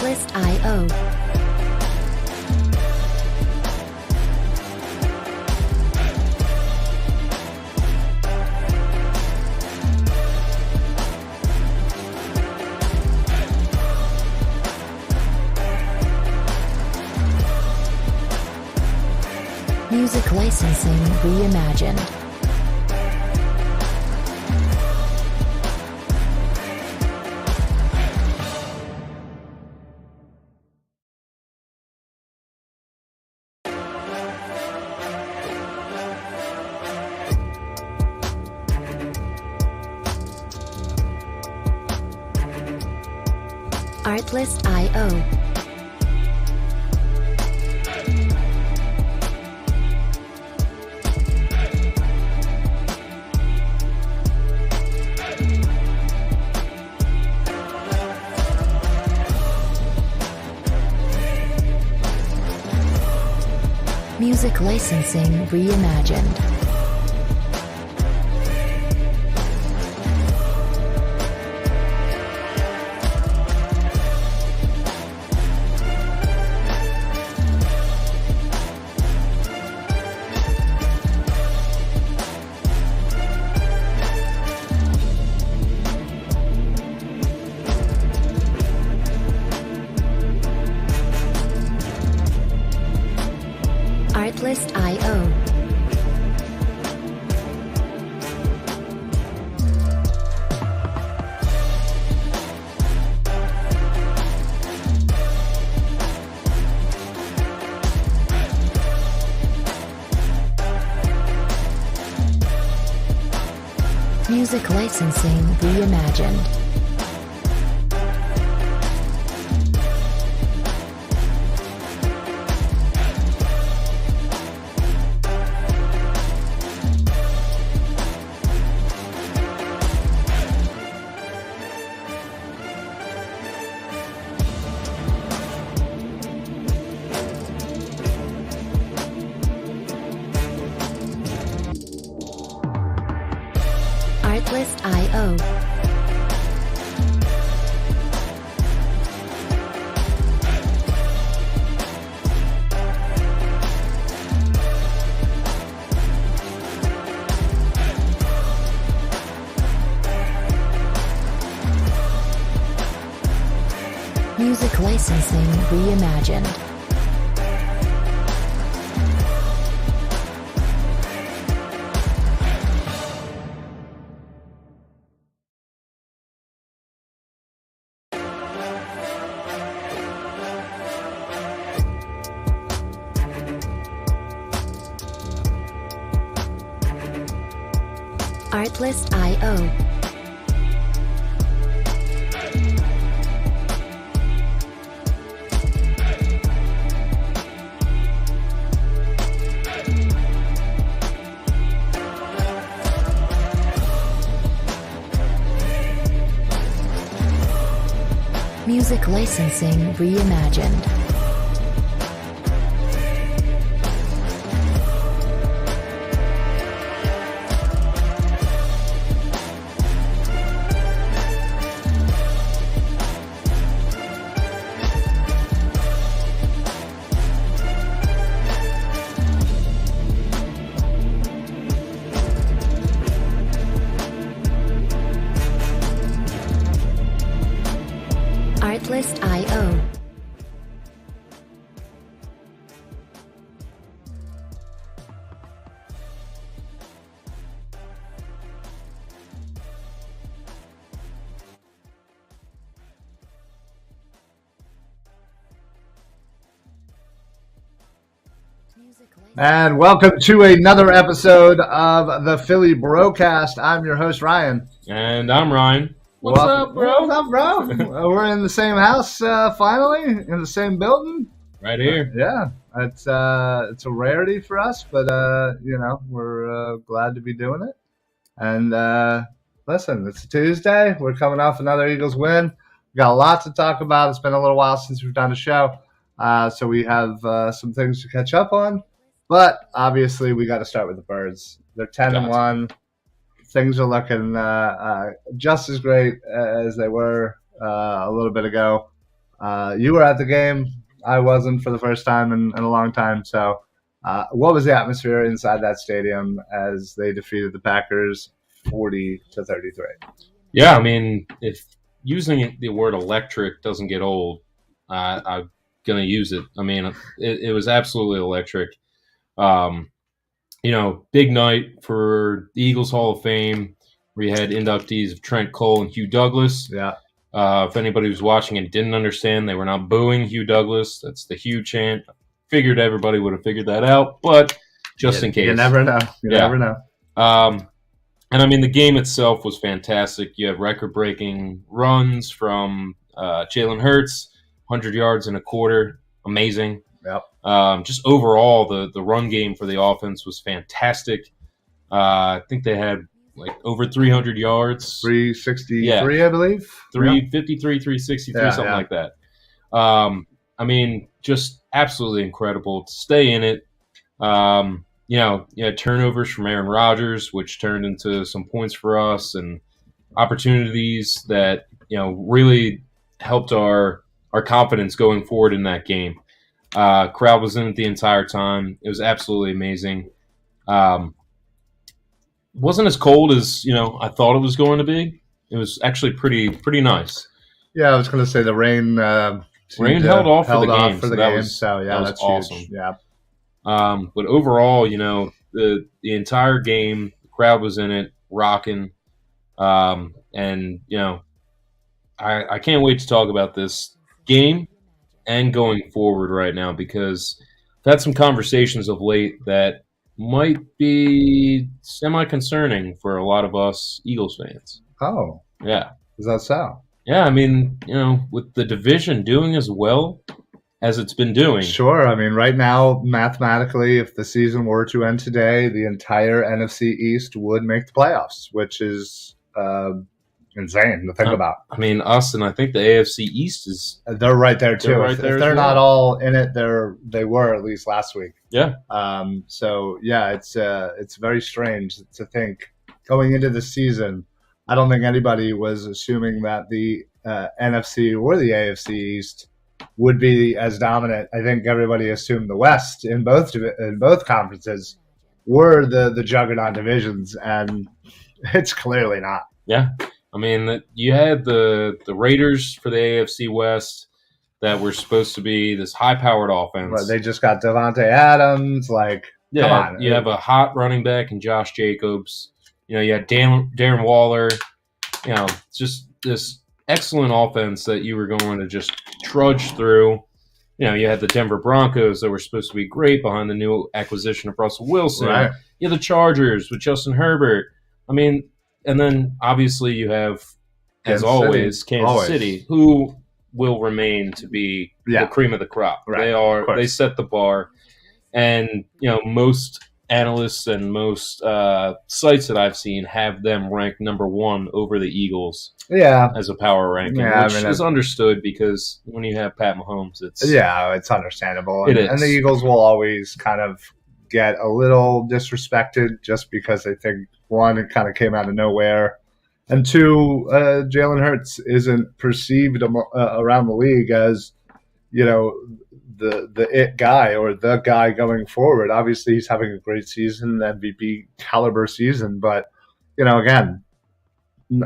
Artlist.io. Music licensing reimagined. Artlist.io. Music licensing reimagined. Artlist.io. Music licensing reimagined. Artlist.io. Music licensing reimagined. Artlist.io. Music licensing reimagined. Artlist.io. And welcome to another episode of the Philly BroCast. I'm your host, Ryan. And I'm Ryan. What's up, bro? What's up, bro? We're in the same house, finally, in the same building. Right here. Yeah, it's a rarity for us, but we're glad to be doing it. And listen, it's a Tuesday. We're coming off another Eagles win. We got a lot to talk about. It's been a little while since we've done a show, so we have some things to catch up on. But obviously, we got to start with the Birds. They're 10-1. Things are looking just as great as they were a little bit ago. You were at the game. I wasn't for the first time in a long time. So, what was the atmosphere inside that stadium as they defeated the Packers 40-33? Yeah, I mean, if using the word electric doesn't get old, I'm going to use it. I mean, it was absolutely electric. Um, big night for the Eagles Hall of Fame. We had inductees of Trent Cole and Hugh Douglas. Yeah. If anybody was watching and didn't understand, they were not booing Hugh Douglas. That's the Hugh chant. Figured everybody would have figured that out, but just in case. You never know. You never know. And I mean, the game itself was fantastic. You have record-breaking runs from Jalen Hurts, 100 yards in a quarter. Amazing. Yep. Just overall, the run game for the offense was fantastic. I think they had like over 300 yards. 363, I believe. 353, 363, something like that. I mean, just absolutely incredible to stay in it. You had turnovers from Aaron Rodgers, which turned into some points for us and opportunities that, really helped our confidence going forward in that game. Crowd was in it the entire time. It was absolutely amazing. Wasn't as cold as, I thought it was going to be. It was actually pretty nice. Yeah, I was going to say the rain held off for the game. That was awesome. Huge. Yeah. But overall, the entire game, the crowd was in it, rocking. And, I can't wait to talk about this game and going forward right now because I've had some conversations of late that might be semi-concerning for a lot of us Eagles fans. Oh. Yeah. Is that so? Yeah, I mean, with the division doing as well as it's been doing. Sure. I mean, right now, mathematically, if the season were to end today, the entire NFC East would make the playoffs, which is insane to think about. I mean, us and I think the AFC East is... They're right there, too. If they're not all in it, they were at least last week. Yeah. So, yeah, it's very strange to think going into the season. I don't think anybody was assuming that the NFC or the AFC East would be as dominant. I think everybody assumed the West in both conferences were the juggernaut divisions, and it's clearly not. Yeah. I mean, you had the Raiders for the AFC West that were supposed to be this high-powered offense. But they just got Devontae Adams. Come on. You have a hot running back in Josh Jacobs. You had Darren Waller. Just this excellent offense that you were going to just trudge through. You had the Denver Broncos that were supposed to be great behind the new acquisition of Russell Wilson. Right. You had the Chargers with Justin Herbert. I mean, and then obviously you have, Kansas City, who will remain to be the cream of the crop. Right. They set the bar. And, most analysts and most sites that I've seen have them ranked number one over the Eagles as a power ranking, which is understood because when you have Pat Mahomes, it's understandable. It is. And the Eagles will always kind of get a little disrespected just because I think, one, it kind of came out of nowhere, and two, Jalen Hurts isn't perceived around the league as, the it guy or the guy going forward. Obviously, he's having a great season, MVP caliber season, but again,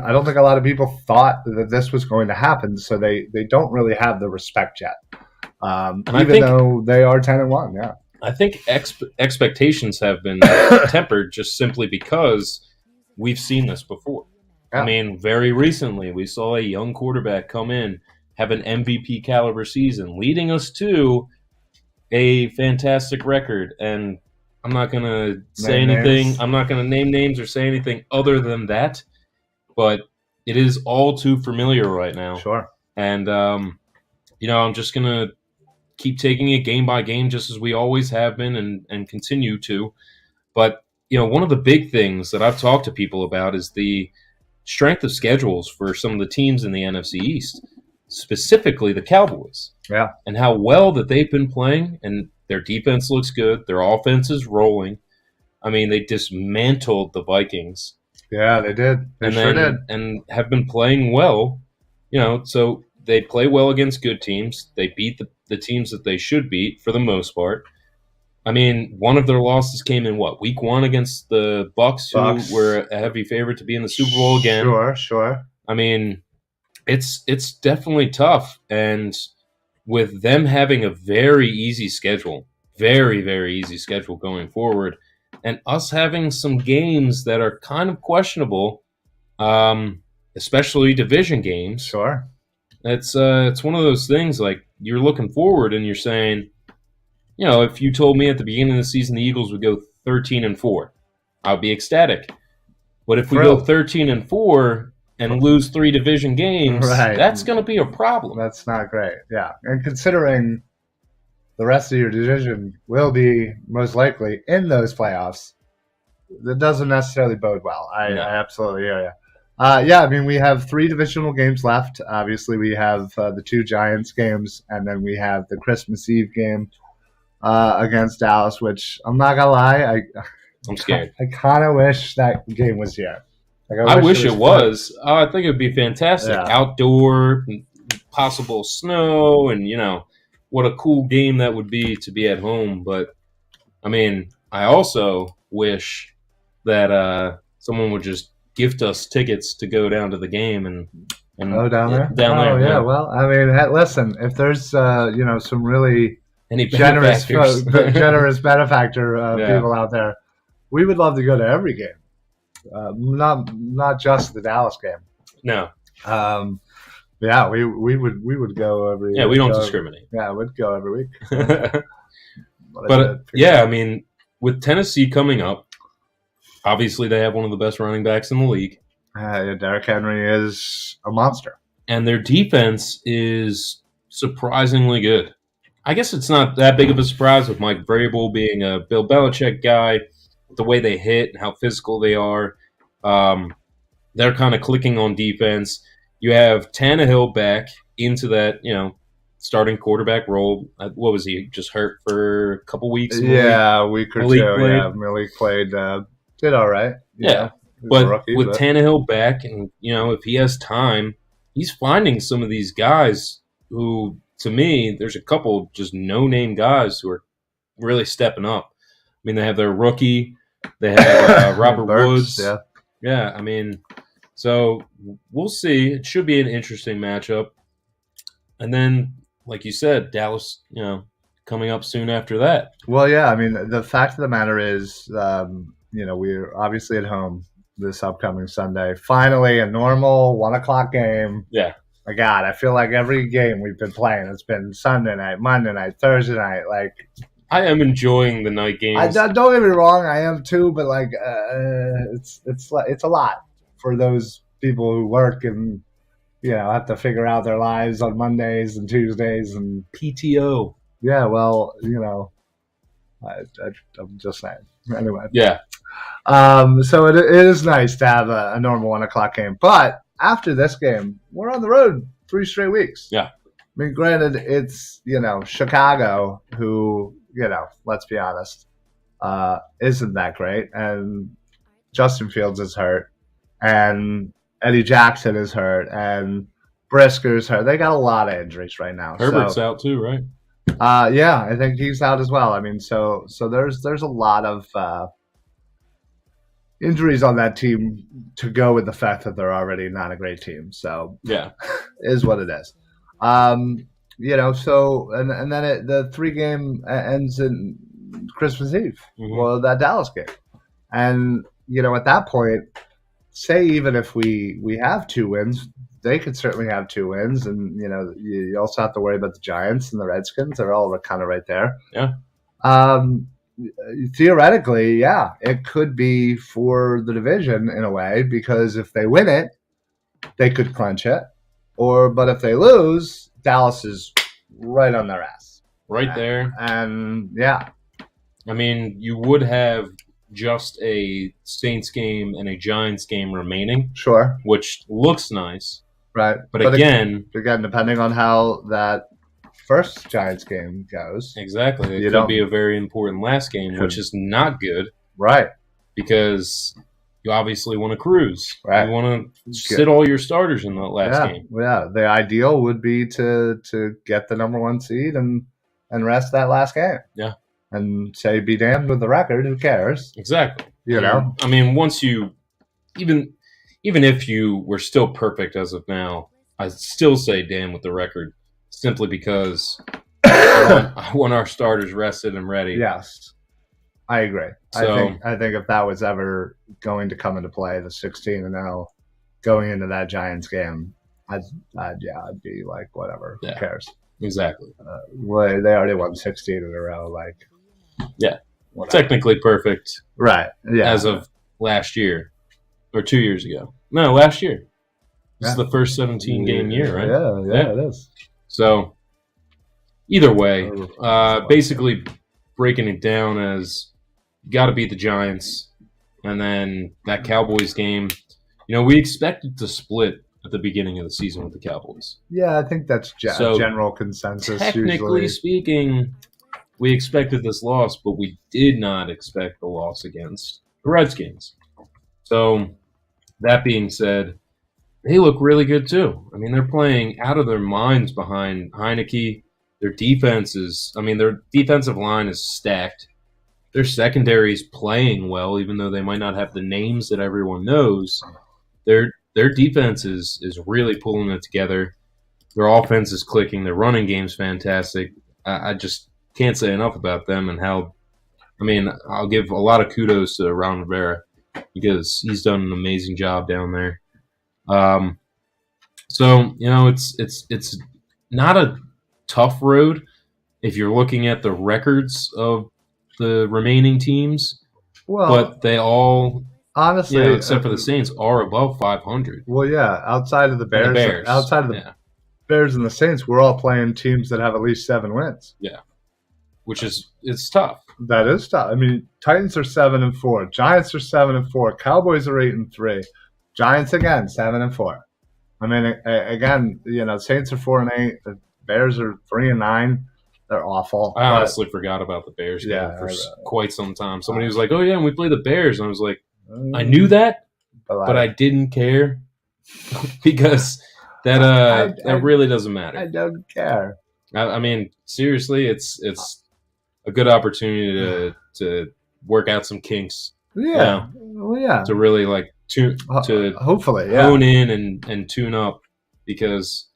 I don't think a lot of people thought that this was going to happen, so they don't really have the respect yet, even though they are 10-1. Yeah, I think expectations have been tempered just simply because we've seen this before. Yeah. I mean, very recently we saw a young quarterback come in, have an MVP caliber season, leading us to a fantastic record. And I'm not going to say anything. Names. I'm not going to name names or say anything other than that. But it is all too familiar right now. Sure. And, I'm just going to keep taking it game by game just as we always have been and continue to. But, one of the big things that I've talked to people about is the strength of schedules for some of the teams in the NFC East, specifically the Cowboys. Yeah. And how well that they've been playing, and their defense looks good. Their offense is rolling. I mean, they dismantled the Vikings. Yeah, they did. They sure did. And have been playing well. So they play well against good teams. They beat the teams that they should beat for the most part. I mean, one of their losses came in week 1 against the Bucks, who were a heavy favorite to be in the Super Bowl again. Sure. I mean, it's definitely tough, and with them having a very easy schedule, very, very easy schedule going forward, and us having some games that are kind of questionable, especially division games. Sure. It's one of those things, like, you're looking forward and you're saying, if you told me at the beginning of the season the Eagles would go 13-4, I would be ecstatic. But if we go 13-4 and lose 3 division games, that's going to be a problem. That's not great. Yeah, and considering the rest of your division will be most likely in those playoffs, that doesn't necessarily bode well. I absolutely hear you. I mean, we have 3 divisional games left. Obviously, we have the 2 Giants games, and then we have the Christmas Eve game against Dallas, which I'm not gonna lie, I'm scared. I kind of wish that game was here. Like, I wish it was. I think it would be fantastic. Yeah. Outdoor, possible snow, and what a cool game that would be to be at home. But I mean, I also wish that someone would just gift us tickets to go down to the game and down there. Down there. Yeah. Well, I mean, listen, if there's some really generous benefactor people out there, we would love to go to every game. Not just the Dallas game. No. We would go every. Yeah, we don't discriminate. We'd go every week. But I mean, with Tennessee coming up, obviously they have one of the best running backs in the league. Derrick Henry is a monster, and their defense is surprisingly good. I guess it's not that big of a surprise with Mike Vrabel being a Bill Belichick guy. The way they hit and how physical they are, they're kind of clicking on defense. You have Tannehill back into that, starting quarterback role. What was he, just hurt for a couple weeks? A week or two. Yeah, Malik played, did all right. Yeah, but with Tannehill back, and if he has time, he's finding some of these guys who, to me, there's a couple just no-name guys who are really stepping up. I mean, they have their rookie. They have Robert Woods. Yeah. I mean, so we'll see. It should be an interesting matchup. And then, like you said, Dallas, coming up soon after that. Well, yeah. I mean, the fact of the matter is, we're obviously at home this upcoming Sunday. Finally, a normal 1:00 game. Yeah. My God, I feel like every game we've been playing, it's been Sunday night, Monday night, Thursday night, like. I am enjoying the night games. Don't get me wrong, I am too, but it's a lot for those people who work and have to figure out their lives on Mondays and Tuesdays and PTO. Yeah, well, I'm just saying. Anyway. Yeah. So it is nice to have a normal 1:00 game, but after this game, we're on the road 3 straight weeks. Yeah. I mean, granted, it's Chicago who. Let's be honest, isn't that great. And Justin Fields is hurt, and Eddie Jackson is hurt, and Brisker's hurt. They got a lot of injuries right now. Herbert's out too, right? I think he's out as well. I mean, so there's a lot of injuries on that team to go with the fact that they're already not a great team. So yeah, is what it is. So and then the 3-game ends in Christmas Eve. Mm-hmm. Well, that Dallas game, and at that point, say even if we have 2 wins, they could certainly have 2 wins, and you also have to worry about the Giants and the Redskins. They're all kind of right there. Yeah. Theoretically, yeah, it could be for the division in a way, because if they win it, they could clinch it, but if they lose. Dallas is right on their ass. Right there. And, yeah. I mean, you would have just a Saints game and a Giants game remaining. Sure. Which looks nice. Right. But again, depending on how that first Giants game goes. Exactly. It could be a very important last game, which is not good. Right. Because you obviously want to cruise. Right. You want to sit all your starters in the last game. Yeah, the ideal would be to get the number 1 seed and rest that last game. Yeah. And say, be damned with the record. Who cares? Exactly. You know? I mean, once you even if you were still perfect as of now, I'd still say damn with the record, simply because I want our starters rested and ready. Yes, I agree. So, I think if that was ever going to come into play, the 16-0 going into that Giants game, I'd be like, whatever. Yeah. Who cares? Exactly. They already won 16 in a row. Like, yeah, whatever. technically perfect. Right. Yeah. As of last year. Or 2 years ago. No, last year. This is the first 17-game year, right? Yeah, it is. So, either way, basically breaking it down as you got to beat the Giants. And then that Cowboys game, we expected to split at the beginning of the season with the Cowboys. Yeah, I think that's general consensus. Technically speaking, we expected this loss, but we did not expect the loss against the Redskins. So, that being said, they look really good too. I mean, they're playing out of their minds behind Heineke. Their their defensive line is stacked. Their secondary is playing well, even though they might not have the names that everyone knows. Their defense is really pulling it together. Their offense is clicking. Their running game's fantastic. I just can't say enough about them and how. I mean, I'll give a lot of kudos to Ron Rivera, because he's done an amazing job down there. So it's not a tough road if you're looking at the records of the remaining teams. Well, but they all, honestly, except for the Saints, are above 500. Well, yeah, outside of the Bears, Bears and the Saints, we're all playing teams that have at least 7 wins. Yeah, it's tough. That is tough. I mean, Titans are 7-4, Giants are 7-4, Cowboys are 8-3, Giants again 7-4. I mean, again, Saints are 4-8, the Bears are 3-9. They're awful. I honestly forgot about the Bears game for quite some time. Somebody was like, "Oh yeah, and we play the Bears," and I was like, "I knew that, but I didn't care because that really doesn't matter." I don't care. I mean, seriously, it's a good opportunity to work out some kinks. Yeah, well, yeah. To really hopefully hone in and tune up, because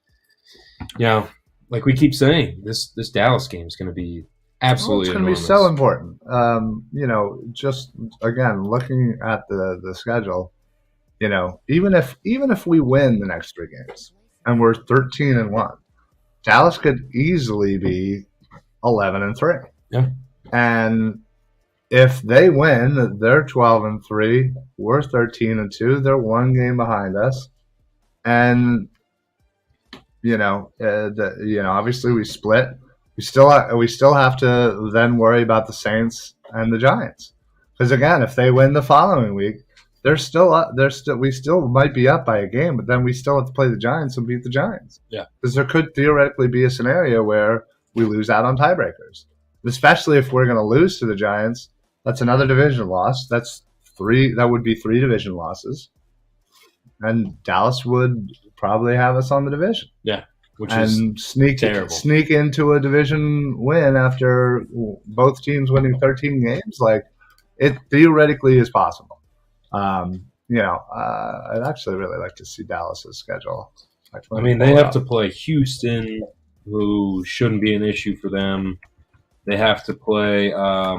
like we keep saying, this Dallas game is going to be absolutely it's going to be so important. Just again looking at the schedule, even if we win the next 3 games and we're 13-1, Dallas could easily be 11-3. Yeah. And if they win, they're 12-3. We're 13-2. They're 1 game behind us. And obviously we split. We still have to then worry about the Saints and the Giants, because again, if they win the following week, we still might be up by a game, but then we still have to play the Giants and beat the Giants. Yeah, because there could theoretically be a scenario where we lose out on tiebreakers, especially if we're going to lose to the Giants. That's another division loss. That's 3. That would be 3 division losses, and Dallas would probably have us on the division. Yeah, which is terrible. Sneak into a division win after both teams winning 13 games. Like, it theoretically is possible. I'd actually really like to see Dallas's schedule. I mean, they have to play Houston, who shouldn't be an issue for them. They have to play. I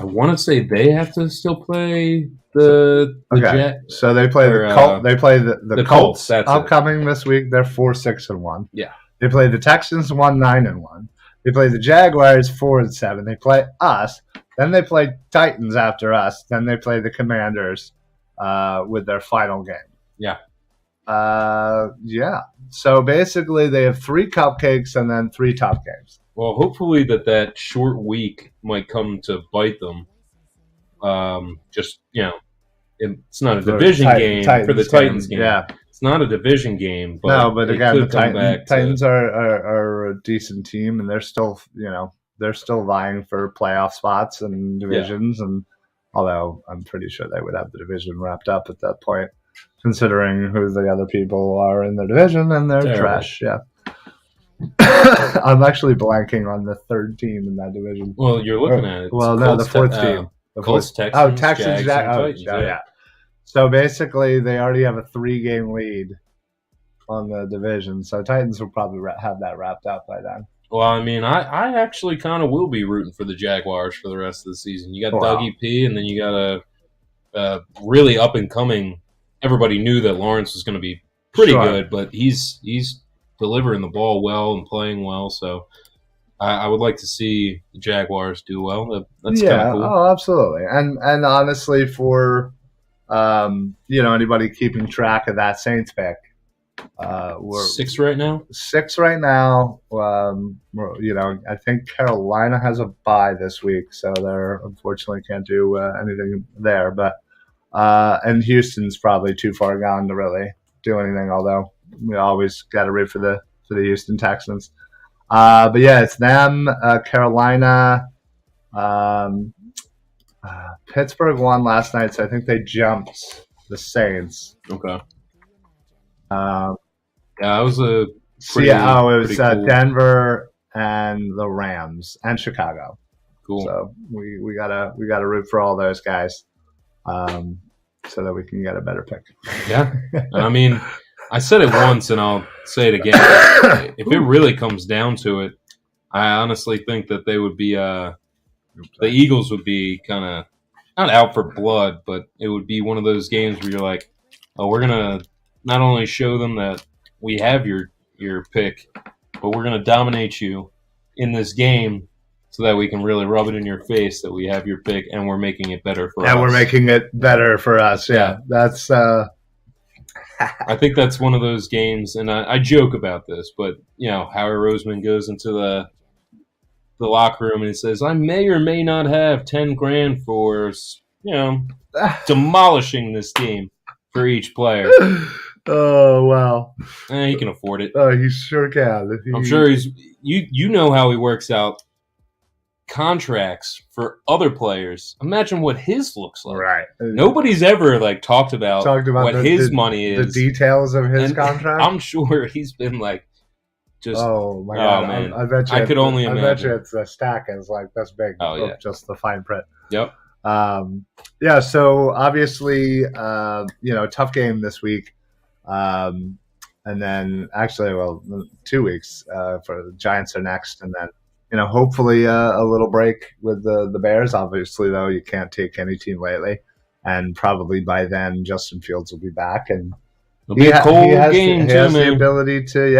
want to say they have to still play the Jets. So they play the Colts. They play the Colts upcoming this week. They're 4-6-1. Yeah. They play the Texans 9-1. They play the Jaguars 4-7. They play us. Then they play Titans after us. Then they play the Commanders with their final game. Yeah. Yeah. So basically, they have 3 cupcakes and then 3 tough games. Well, hopefully that short week might come to bite them. It's not a division game for the Titans game. Yeah. It's not a division game. But again, the Titans are a decent team, and they're still vying for playoff spots and divisions, and Although I'm pretty sure they would have the division wrapped up at that point, considering who the other people are in their division, and they're trash. Yeah. I'm actually blanking on the third team in that division. Well, you're looking at it. Well, no, the fourth team. The Colts, Texans, Texans, Jags, and Titans, yeah. So basically, they already have a 3-game lead on the division. So Titans will probably have that wrapped up by then. Well, I mean, I actually kind of will be rooting for the Jaguars for the rest of the season. You got Dougie P, and then you got a really up-and-coming – everybody knew that Lawrence was going to be pretty good, but he's delivering the ball well and playing well. So I would like to see the Jaguars do well. That's kind of cool. Oh, absolutely. And honestly, for anybody keeping track of that Saints pick, we're 6 right now. 6 right now. I think Carolina has a bye this week, so they're unfortunately can't do anything there. But and Houston's probably too far gone to really do anything. Although we always got to root for the Houston Texans. But yeah, it's them. Carolina. Pittsburgh won last night, so I think they jumped the Saints. Okay. Yeah, it was a pretty, it was cool. Denver and the Rams and Chicago. Cool. So we gotta root for all those guys, so that we can get a better pick. Yeah, I mean, I said it once and I'll say it again. If it really comes down to it, I honestly think that they would be the Eagles would be kind of not out for blood, but it would be one of those games where you're like, oh, we're gonna not only show them that we have your pick, but we're going to dominate you in this game so that we can really rub it in your face that we have your pick and we're making it better for us. And we're making it better for us. Yeah. That's I think that's one of those games, and I joke about this, but Howie Roseman goes into the locker room and he says, I may or may not have $10,000 for demolishing this game for each player. Oh, wow. He can afford it. Oh, he sure can. I'm sure he's – you know how he works out contracts for other players. Imagine what his looks like. Right. Nobody's ever talked about what his money is. The details of his contract? I'm sure he's been just – oh, my God. Man. I bet you I could only imagine. I bet you it's the stack is this big. Oh, yeah. Just the fine print. Yep. So obviously, tough game this week. And then actually, 2 weeks for the Giants are next. And then, hopefully a little break with the Bears. Obviously, though, you can't take any team lately. And probably by then, Justin Fields will be back. And it'll be a cold game, he has the ability to,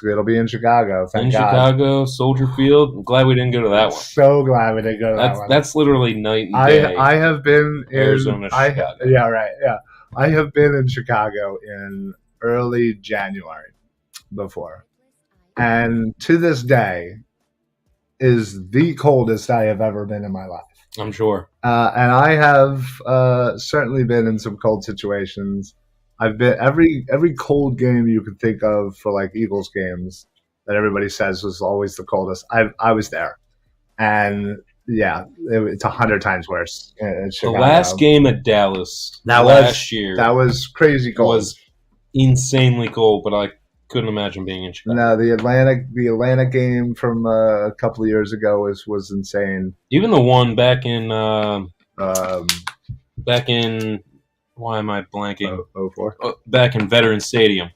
it'll be in Chicago. Thank God. Chicago, Soldier Field. I'm glad we didn't go to that one. So glad we didn't go to that one. That's literally night and day. I have been in Arizona, Chicago. Yeah, right. Yeah. I have been in Chicago in early January before. And to this day is the coldest I have ever been in my life. I'm sure. And I have certainly been in some cold situations. I've been every cold game you could think of for Eagles games that everybody says was always the coldest. I was there. And yeah, it's 100 times worse in Chicago. The last game at Dallas last year. That was crazy cold. Was insanely cold, but I couldn't imagine being in Chicago. No, the Atlanta game from a couple of years ago was insane. Even the one back in why am I blanking? 04? Back in Veterans Stadium.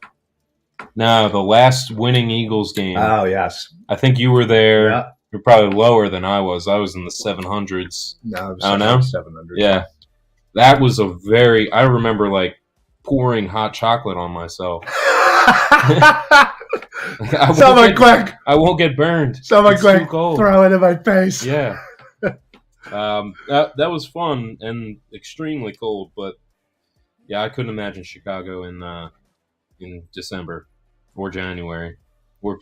No, the last winning Eagles game. Oh, yes. I think you were there. Yeah. You're probably lower than I was. I was in the 700s. No, I don't know. 700. Yeah. That was I remember pouring hot chocolate on myself. Someone quick! I won't get burned. Someone quick! Throw it in my face. Yeah. That was fun and extremely cold, but yeah, I couldn't imagine Chicago in December or January or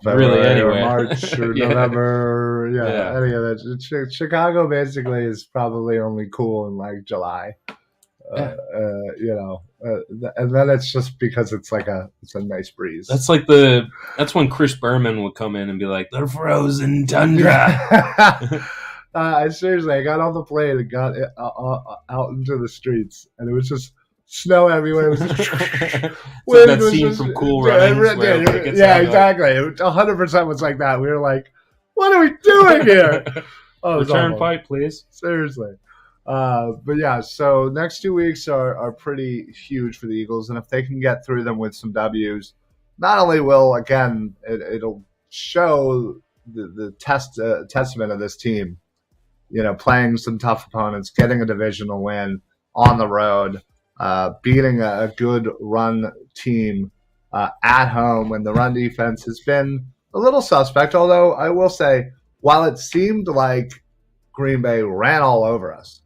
really anywhere. Or March or November. Yeah, any of that. Chicago basically is probably only cool in July. And then it's just because it's a nice breeze. That's when Chris Berman would come in and be like, the frozen tundra. I seriously, I got on the plane and got out into the streets, and it was just snow everywhere. It was just Like that scene from Cool Runnings. Yeah, exactly. It 100% was like that. We were like, "What are we doing here?" Oh, return fight, please. Seriously. But yeah, so next 2 weeks are pretty huge for the Eagles, and if they can get through them with some W's, not only will again it'll show the testament of this team, playing some tough opponents, getting a divisional win on the road, beating a good run team at home when the run defense has been a little suspect. Although I will say, while it seemed like Green Bay ran all over us,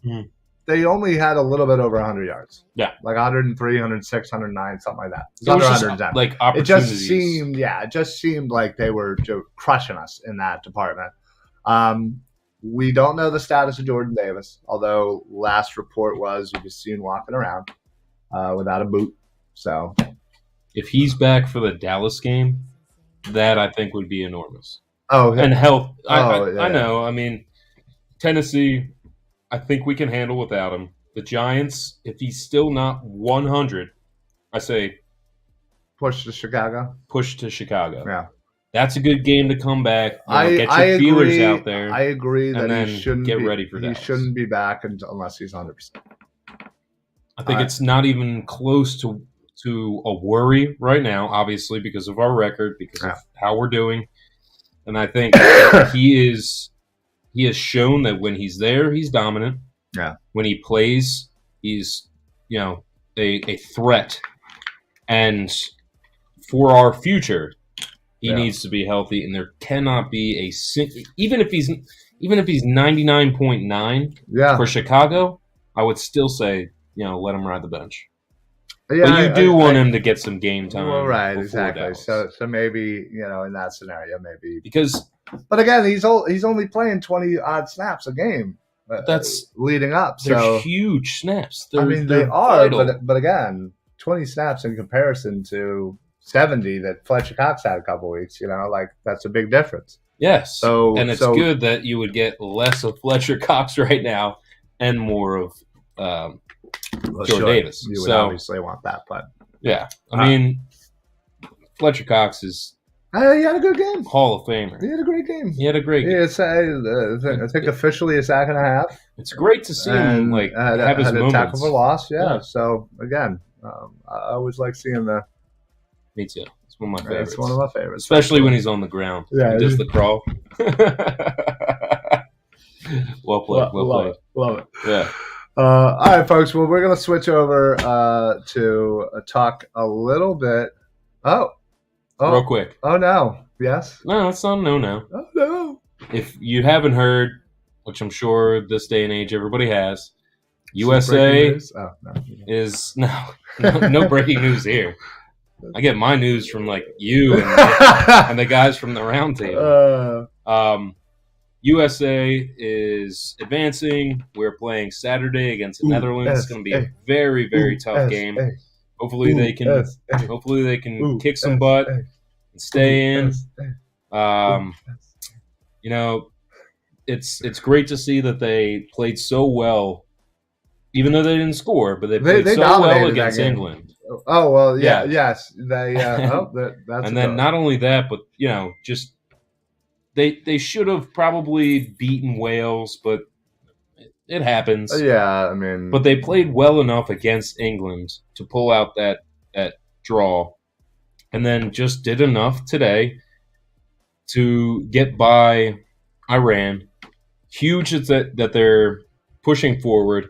they only had a little bit over 100 yards. Yeah. Like 103, 106, 109, something like that. It was just 110. Like opportunities. It just seemed like they were crushing us in that department. We don't know the status of Jordan Davis, although last report was he was seen walking around without a boot. So if he's back for the Dallas game, that I think would be enormous. Oh, and health. I know. I mean, Tennessee, I think we can handle without him. The Giants, if he's still not 100, I say push to Chicago. Yeah. That's a good game to come back. Get your feelers out there. I agree that he shouldn't get ready for Dallas. He shouldn't be back unless he's 100%. I think it's not even close to a worry right now, obviously, because of our record, because of how we're doing. And I think he has shown that when he's there, he's dominant. Yeah. When he plays, he's a threat. And for our future, he needs to be healthy, and there cannot be even if he's 99.9 for Chicago, I would still say let him ride the bench. Yeah, but you do want him to get some game time. Well, right, exactly. Dallas. So maybe in that scenario, maybe because. But again, he's only playing 20 odd snaps a game. That's leading up. They're huge snaps. They are, but again, 20 snaps in comparison to 70 that Fletcher Cox had a couple weeks. That's a big difference. Yes. And it's good that you would get less of Fletcher Cox right now and more of Jordan Davis. You would obviously want that, but yeah, I mean, Fletcher Cox is. He had a good game. Hall of Famer. He had a great game. Yeah, I think officially a sack and a half. It's great to see him have his moments. Tackle for loss. Yeah. So again, I always like seeing the. Me too. It's one of my favorites. It's one of my favorites, especially when he's on the ground. Yeah, just the crawl. Well played. Love it. Yeah. All right, folks. Well, we're gonna switch over to talk a little bit. Real quick. Oh, no. Yes? No, it's not no. Oh, no. If you haven't heard, which I'm sure this day and age everybody has, USA is... No breaking news here. I get my news from, you and the guys from the round table. USA is advancing. We're playing Saturday against the Netherlands. It's going to be a very, very tough game. Hopefully they can kick some butt and stay in. It's great to see that they played so well, even though they didn't score, but they played so well against England. Oh well, yeah, yes, they. That's and then not only that, but just they should have probably beaten Wales, but. It happens. Yeah, I mean... But they played well enough against England to pull out that draw, and then just did enough today to get by Iran. Huge that they're pushing forward.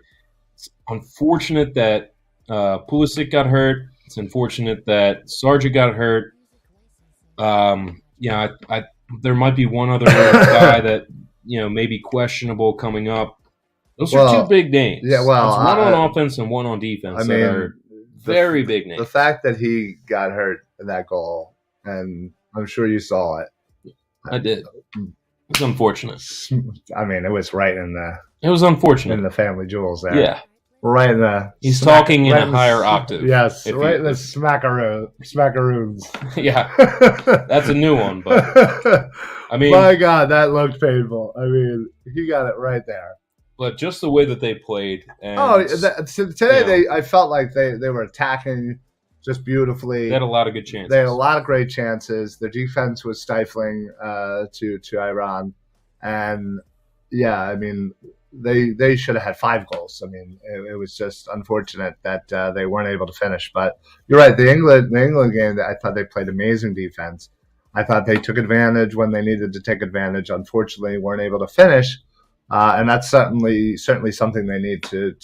It's unfortunate that Pulisic got hurt. It's unfortunate that Sargent got hurt. There might be one other guy that may be questionable coming up. Those are two big names. Yeah, well, it's one on offense and one on defense. That are very big names. The fact that he got hurt in that goal, and I'm sure you saw it. I did. It's unfortunate. I mean, it was right in the. It was unfortunate in the family jewels there. Yeah, right in the. He's talking in a higher octave. Yes, right in the smackaroons. Yeah, that's a new one, but I mean, my God, that looked painful. I mean, he got it right there. But just the way that they played, and today I felt like they were attacking just beautifully. They had a lot of good chances. They had a lot of great chances. Their defense was stifling to Iran, and yeah, I mean, they should have had 5 goals. I mean, it was just unfortunate that they weren't able to finish. But you're right. The England game, I thought they played amazing defense. I thought they took advantage when they needed to take advantage. Unfortunately, weren't able to finish. And that's certainly something they need to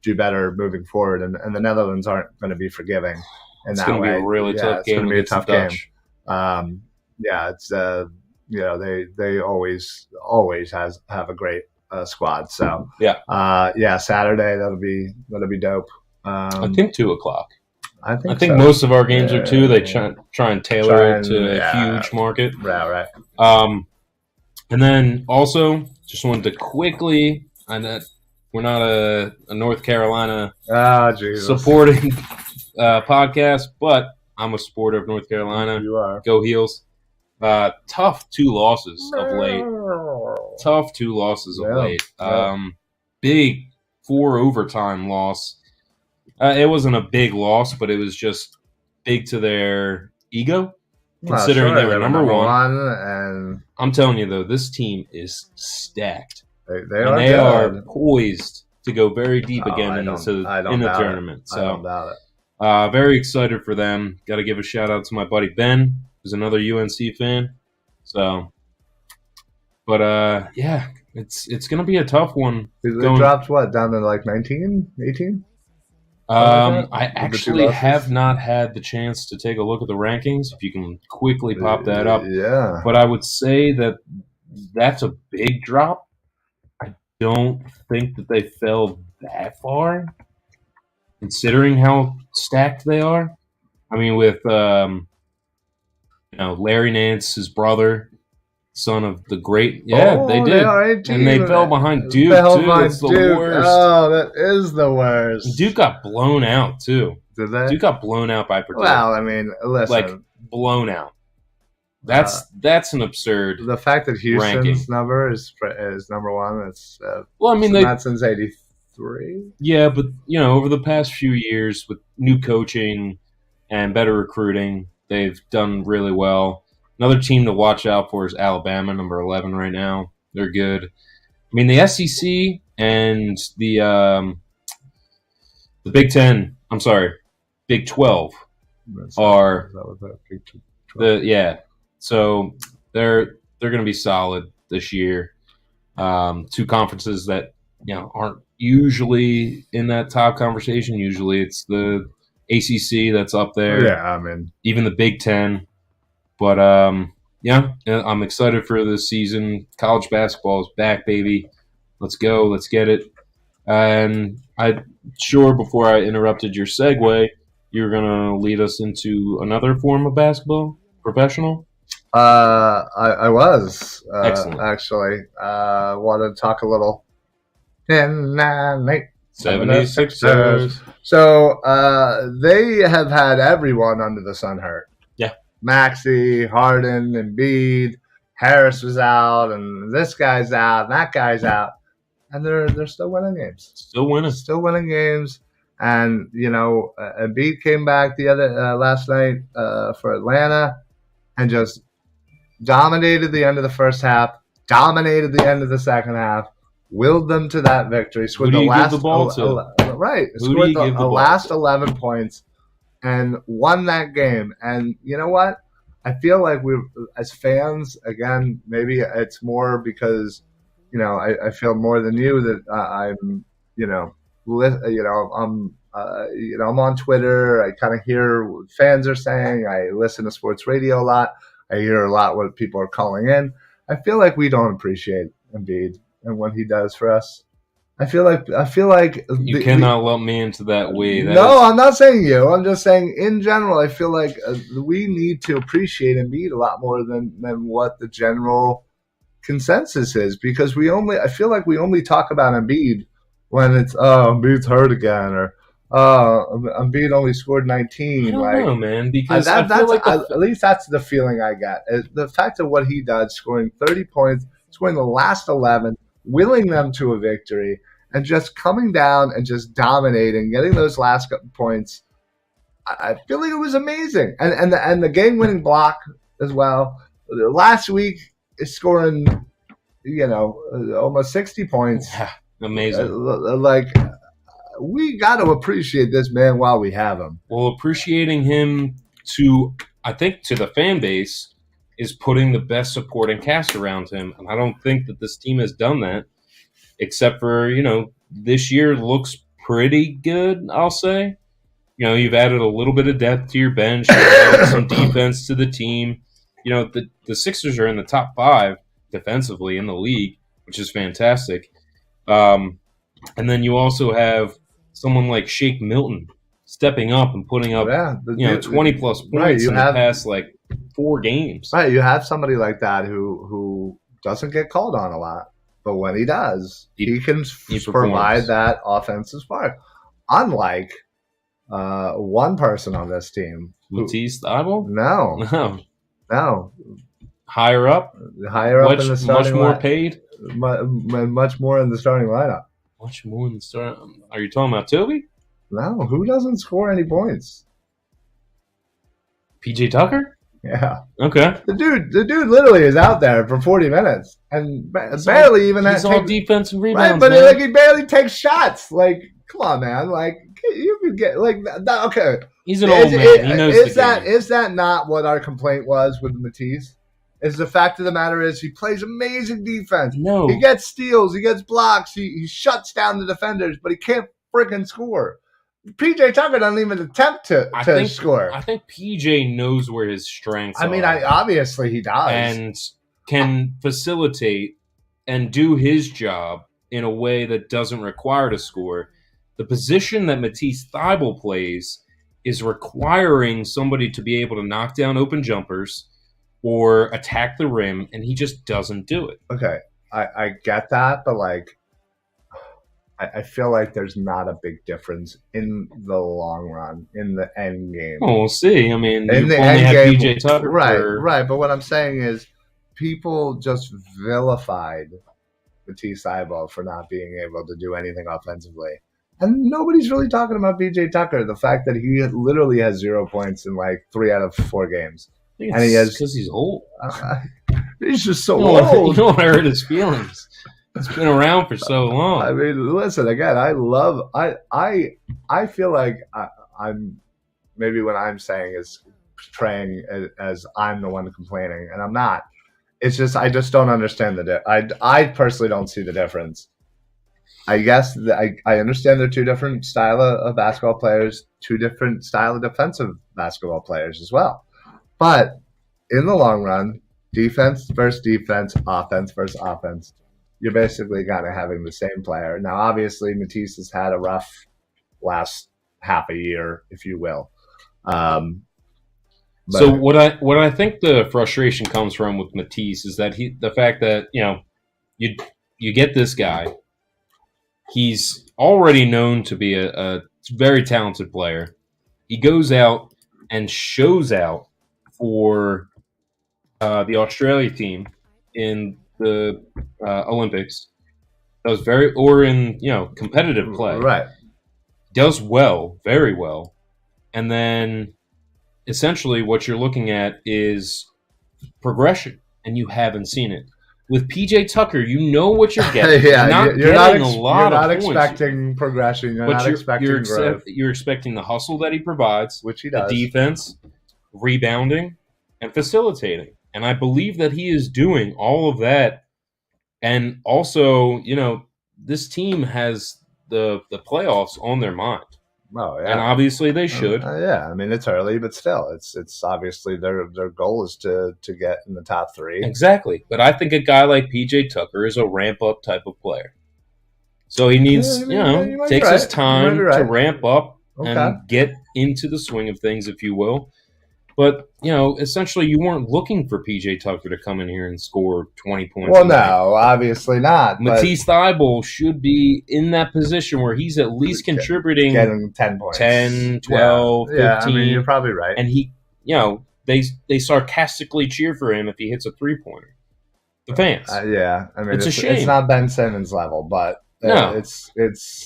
do better moving forward. And the Netherlands aren't going to be forgiving in that way. It's going to be a really tough game. It's going to be a tough game. It's they always have a great squad. So Saturday that'll be dope. I think 2:00. I think so. Most of our games are 2. They try and tailor it to a huge market. Right. And then also, just wanted to quickly, I know we're not a North Carolina supporting podcast, but I'm a supporter of North Carolina. You are. Go Heels. Tough 2 losses of late. Big 4 overtime loss. It wasn't a big loss, but it was just big to their ego, considering they were number one. And I'm telling you, though, this team is stacked. They are poised to go very deep again in the tournament. So, I don't doubt it. Very excited for them. Got to give a shout out to my buddy Ben, who's another UNC fan. So, but it's going to be a tough one. They dropped down to like 19, 18? I actually have not had the chance to take a look at the rankings. If you can quickly pop that up. Yeah. But I would say that's a big drop. I don't think that they fell that far, considering how stacked they are. I mean, with Larry Nance, his brother, son of the great. They did. And they fell behind Duke, too. It's the worst. Oh, that is the worst. Duke got blown out, too. Did they? Duke got blown out by Purdue. Well, I mean, listen. Like, blown out. That's an absurd The fact that Houston's ranking. number is number 1, it's not since 83. Yeah, but, over the past few years with new coaching and better recruiting, they've done really well. Another team to watch out for is Alabama, number 11 right now. They're good. I mean, the SEC and the Big 10. I'm sorry, Big 12 are So they're going to be solid this year. 2 conferences that aren't usually in that top conversation. Usually it's the ACC that's up there. Yeah, I mean, even the Big 10. But, I'm excited for this season. College basketball is back, baby. Let's go. Let's get it. And before I interrupted your segue, you were going to lead us into another form of basketball, professional? I was. Excellent. Actually. Wanted to talk a little. 10, 9, 8. 76ers. So, they have had everyone under the sun hurt. Yeah. Maxey, Harden, Embiid, Harris was out, and this guy's out, and that guy's out, and they're still winning games. Still winning games, and Embiid came back the other last night for Atlanta, and just dominated the end of the first half, dominated the end of the second half, willed them to that victory. Who do you give the ball to? Right, scored the last 11 points. And won that game. And you know what? I feel like we, as fans, again, maybe it's more because, I feel more than you that I'm, I'm on Twitter. I kind of hear what fans are saying. I listen to sports radio a lot. I hear a lot what people are calling in. I feel like we don't appreciate Embiid and what he does for us. I feel like you cannot lump me into that way. I'm not saying you. I'm just saying in general. I feel like we need to appreciate Embiid a lot more than what the general consensus is, because I feel like we only talk about Embiid when it's Embiid's hurt again, or Embiid only scored 19. I don't know, man, because I I feel like at least that's the feeling I get. The fact of what he does, scoring 30 points, scoring the last 11, willing them to a victory, and just coming down and just dominating, getting those last couple points. I feel like it was amazing, and the game-winning block as well. Last week is scoring, almost 60 points. yeah, amazing. We got to appreciate this man while we have him. Well, appreciating him I think to the fan base is putting the best supporting cast around him, and I don't think that this team has done that, except for this year looks pretty good. I'll say. You've added a little bit of depth to your bench, you've added some defense to the team. The Sixers are in the top 5 defensively in the league, which is fantastic. And then you also have someone like Shake Milton stepping up and putting up 20-plus points in the past, 4 games. Right, you have somebody like that who doesn't get called on a lot. But when he does, he can provide that offensive spark. Unlike one person on this team. Matisse Thybulle? No. Higher up in the starting lineup. Much more paid? Much more in the starting lineup. Much more in the starting. Are you talking about Toby? No. Who doesn't score any points? PJ Tucker? Yeah. Okay. The dude literally is out there for 40 minutes and barely even. He's all defense and rebounds, right? But he barely takes shots. Come on, man. You could get that. Okay. He's an old man. He knows the game. Is that not what our complaint was with Matisse? Is the fact of the matter is he plays amazing defense. No. He gets steals. He gets blocks. He shuts down the defenders, but he can't freaking score. PJ Tucker doesn't even attempt to score. I think PJ knows where his strengths are. Obviously he does. And can facilitate and do his job in a way that doesn't require to score. The position that Matisse Thybulle plays is requiring somebody to be able to knock down open jumpers or attack the rim, and he just doesn't do it. Okay, I get that, but I feel like there's not a big difference in the long run, in the end game. Well, we'll see. I mean, in you the only end have game, PJ Tucker. Right. But what I'm saying is people just vilified Matisse Thybulle for not being able to do anything offensively. And nobody's really talking about PJ Tucker. The fact that he literally has 0 points in 3 out of 4 games. And he has because he's old. He's just so old. You don't want to hurt his feelings. It's been around for so long. I mean, listen, again, I feel like I'm maybe what I'm saying is portraying as I'm the one complaining, and I'm not. It's just I just don't understand I personally don't see the difference. I guess I understand they're 2 different style of basketball players, 2 different style of defensive basketball players as well. But in the long run, defense versus defense, offense versus offense, you're basically kind of having the same player. Now, obviously, Matisse has had a rough last half a year, if you will. So what I think the frustration comes from with Matisse is that the fact that you get this guy. He's already known to be a very talented player. He goes out and shows out for the Australia team in the Olympics. Does competitive play. Right. Does well, very well. And then essentially what you're looking at is progression, and you haven't seen it. With PJ Tucker, you know what you're getting. You're not expecting progression. You're not expecting growth. You're expecting the hustle that he provides, which he does. The defense, rebounding, and facilitating. And I believe that he is doing all of that. And also, this team has the playoffs on their mind. Oh, yeah. And obviously they should. I mean, it's early, but still, it's obviously their goal is to get in the top 3. Exactly. But I think a guy like PJ Tucker is a ramp-up type of player. So he needs, takes his time to ramp up and get into the swing of things, if you will. But, essentially you weren't looking for P.J. Tucker to come in here and score 20 points. Well, no, obviously not. Matisse Thybulle should be in that position where he's at least contributing getting 10 points. 10, 12, 15. Yeah, I mean, you're probably right. And he, they sarcastically cheer for him if he hits a three-pointer. The fans. Yeah, I mean, it's a shame. It's not Ben Simmons level, but no, it's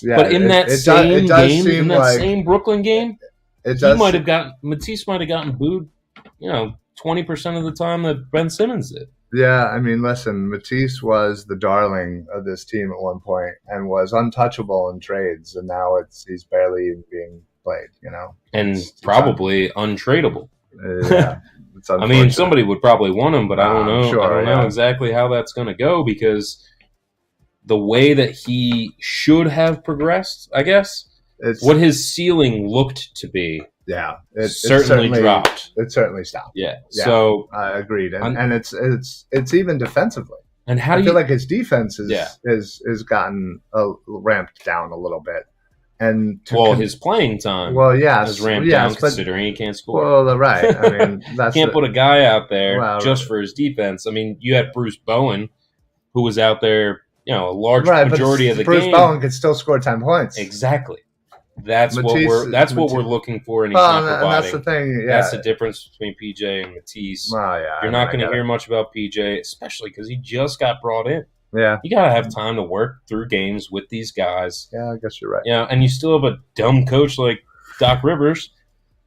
yeah. But in that same game, in that like, same Brooklyn game, Matisse might have gotten booed, 20% of the time that Ben Simmons did. Yeah, I mean, listen, Matisse was the darling of this team at one point and was untouchable in trades, and now he's barely even being played, and probably untradeable. Yeah. I mean, somebody would probably want him, but I don't know. Sure, I don't know exactly how that's going to go because the way that he should have progressed, I guess, what his ceiling looked to be, it certainly dropped. It certainly stopped. Yeah. So I agreed, and it's even defensively. And I feel like his defense is gotten ramped down a little bit. And his playing time has ramped down considering he can't score. Well, right. I mean, can't put a guy out there just for his defense. I mean, you had Bruce Bowen, who was out there, a large majority of the game. Bruce Bowen could still score 10 points. Exactly. That's what we're looking for, and he's not providing. And that's the thing. Yeah. That's the difference between PJ and Matisse. You're not going to hear much about PJ, especially because he just got brought in. Yeah, you gotta have time to work through games with these guys. Yeah, I guess you're right. And you still have a dumb coach like Doc Rivers.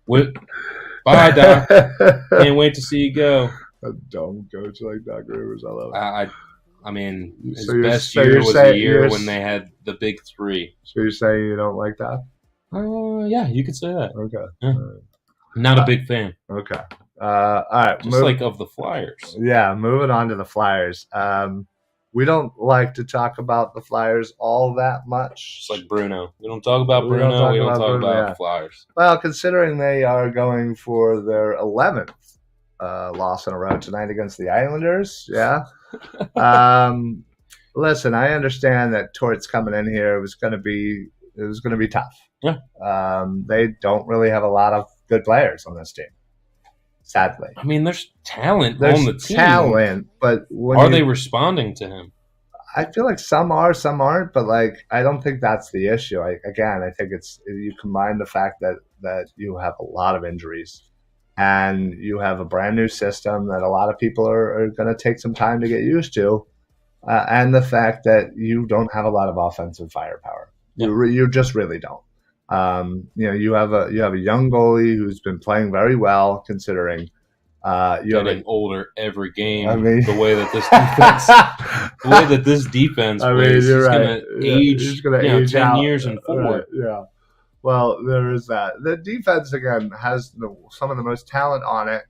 Bye, Doc. Can't wait to see you go. A dumb coach like Doc Rivers, I love it. I mean, his best year was the year when they had the big three. So you're saying you don't like that? Yeah, you could say that. Okay. Yeah. Not a big fan. Okay. All right. Just like of the Flyers. Yeah, moving on to the Flyers. We don't like to talk about the Flyers all that much. It's like Bruno. We don't talk about Bruno. We don't talk about the Flyers. Well, considering they are going for their 11th loss in a row tonight against the Islanders, yeah. Listen, I understand that Torts coming in here was going to be tough. Yeah. They don't really have a lot of good players on this team. Sadly, I mean, there's talent on the team. Talent, but are they responding to him? I feel like some are, some aren't. But I don't think that's the issue. I think it's you combine the fact that you have a lot of injuries, and you have a brand new system that a lot of people are going to take some time to get used to, and the fact that you don't have a lot of offensive firepower. Yeah. You just really don't. You have a young goalie who's been playing very well, considering getting older every game. I mean, the way that this defense, plays, you're right. He's going to age 10 years and forward. Right. Yeah. Well, there is that. The defense again has some of the most talent on it.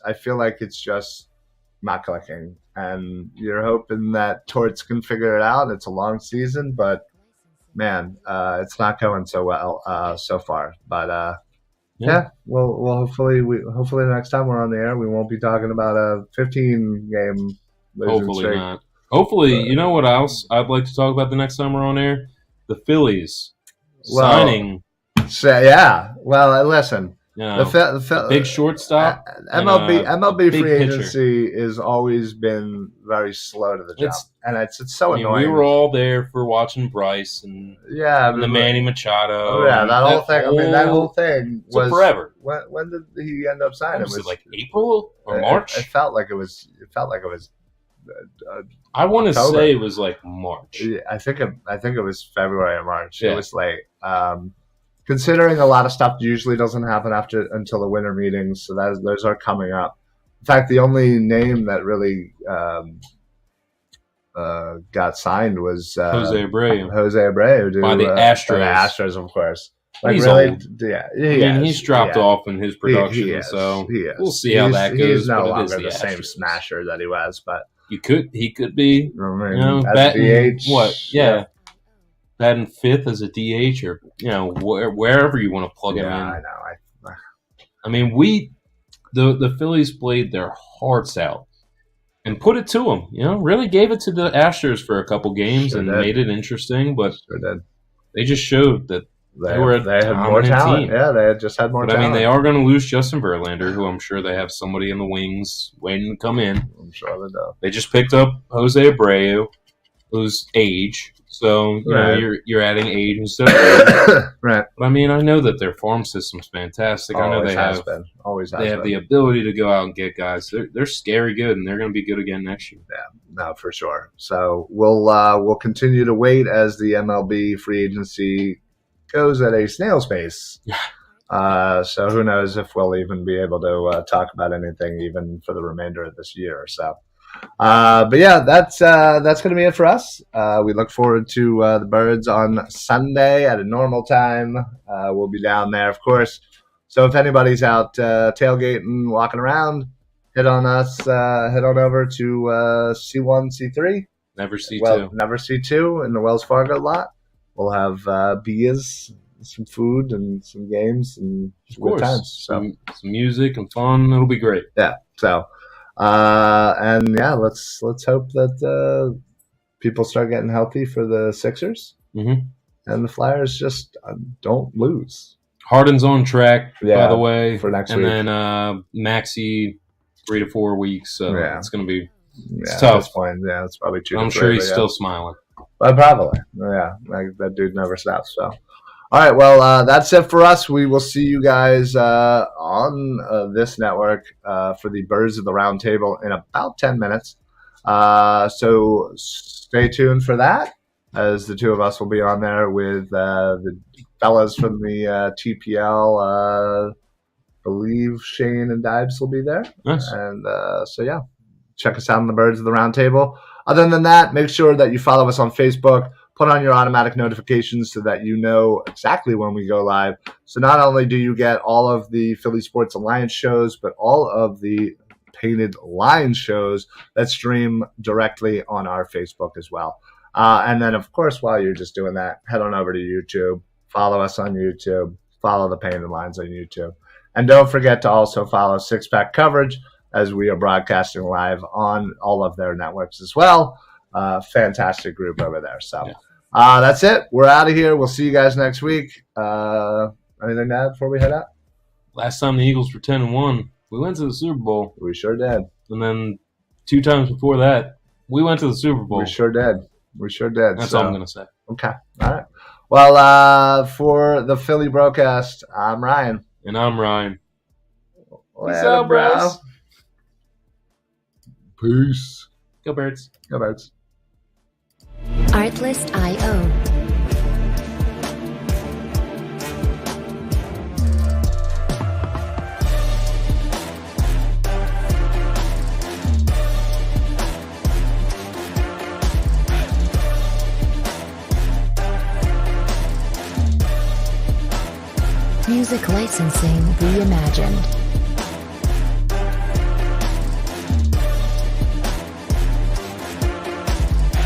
I feel like it's just not clicking, and you're hoping that Torts can figure it out. It's a long season, but. Man, it's not going so well so far, but we'll hopefully the next time we're on the air we won't be talking about a 15-game losing hopefully streak. Not. Hopefully, you know what else I'd like to talk about the next time we're on air? The Phillies signing. Well, listen. The big shortstop. MLB Free Agency has always been very slow to the job, and it's so annoying. We were all there for watching Bryce and the Manny Machado. That whole thing was forever. When did he end up signing? Was it like April or March? It felt like it was. I want to say it was like March. Yeah, I think it was February or March. Yeah. It was late. Considering a lot of stuff usually doesn't happen until the winter meetings, so those are coming up. In fact, the only name that really got signed was Jose Abreu. By the Astros. The Astros, of course. He's old. Yeah, he's dropped off in his production, so we'll see how that goes. He's no longer the same smasher that he was, but he could be. DH. What? Yeah. Batting fifth as a DH, or wherever you want to plug him in. I know. I mean, the Phillies played their hearts out and put it to them. Really gave it to the Astros for a couple games and made it interesting. But they just showed that They had more talent. Team. Yeah, they had just had more talent. I mean, they are going to lose Justin Verlander, who I'm sure they have somebody in the wings waiting to come in. I'm sure they do. They just picked up Jose Abreu, who's age. So, you know, you're adding age instead of age. Right. But, I mean, I know that their farm system's fantastic. I know they have the ability to go out and get guys. They're scary good, and they're going to be good again next year. Yeah, no, for sure. So we'll continue to wait as the MLB free agency goes at a snail's pace. So who knows if we'll even be able to talk about anything even for the remainder of this year or so. But yeah, that's going to be it for us. We look forward to the Birds on Sunday at a normal time. We'll be down there, of course. So if anybody's out tailgating, walking around, head on over to C1, C3. Never C2. Well, never C2 in the Wells Fargo lot. We'll have beers, some food, and some games, and good times. So some music and fun. It'll be great. Yeah. So. And yeah, let's hope that people start getting healthy for the Sixers, and the Flyers just don't lose. Harden's on track, by the way, for next week, and then Maxey 3 to 4 weeks. So it's going to be tough. At this point, it's probably 2. I'm sure he's still smiling. But probably, that dude never stops. So. All right, well, that's it for us. We will see you guys on this network for the Birds of the Round Table in about 10 minutes. So stay tuned for that, as the two of us will be on there with the fellas from the TPL. Believe Shane and Dibes will be there. Nice. And so, yeah, check us out on the Birds of the Round Table. Other than that, make sure that you follow us on Facebook. Put on your automatic notifications so that you know exactly when we go live. So not only do you get all of the Philly Sports Alliance shows, but all of the Painted Line shows that stream directly on our Facebook as well. And then, of course, while you're just doing that, head on over to YouTube. Follow us on YouTube. Follow the Painted Lines on YouTube. And don't forget to also follow Six Pack Coverage, as we are broadcasting live on all of their networks as well. Fantastic group over there. So that's it. We're out of here. We'll see you guys next week. Anything to add before we head out? Last time the Eagles were 10-1, we went to the Super Bowl. We sure did. And then 2 times before that, we went to the Super Bowl. We sure did. That's all I'm going to say. Okay. All right. Well, for the Philly BroCast, I'm Ryan. And I'm Ryan. Peace out, bro. Peace. Go Birds. Go Birds. Artlist.io. Music licensing reimagined.